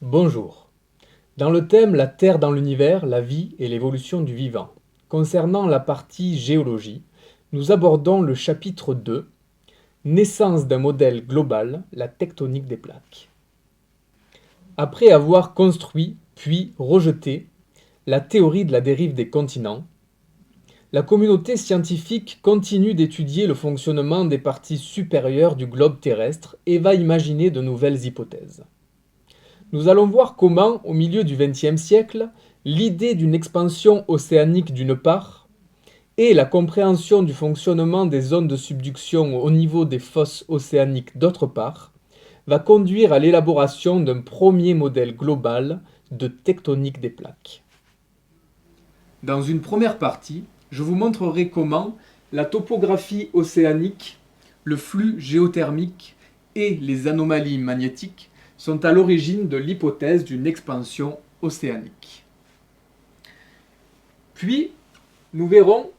Bonjour. Dans le thème La Terre dans l'univers, la vie et l'évolution du vivant, concernant la partie géologie, nous abordons le chapitre 2, Naissance d'un modèle global, la tectonique des plaques. Après avoir construit, puis rejeté, la théorie de la dérive des continents, la communauté scientifique continue d'étudier le fonctionnement des parties supérieures du globe terrestre et va imaginer de nouvelles hypothèses. Nous allons voir comment, au milieu du XXe siècle, l'idée d'une expansion océanique d'une part et la compréhension du fonctionnement des zones de subduction au niveau des fosses océaniques d'autre part va conduire à l'élaboration d'un premier modèle global de tectonique des plaques. Dans une première partie, je vous montrerai comment la topographie océanique, le flux géothermique et les anomalies magnétiques sont à l'origine de l'hypothèse d'une expansion océanique. Puis, nous verrons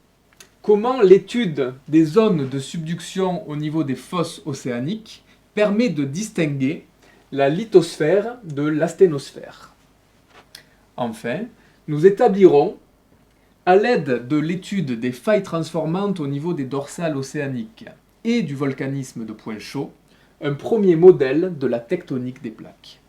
comment l'étude des zones de subduction au niveau des fosses océaniques permet de distinguer la lithosphère de l'asténosphère. Enfin, nous établirons, à l'aide de l'étude des failles transformantes au niveau des dorsales océaniques et du volcanisme de points chauds, un premier modèle de la tectonique des plaques.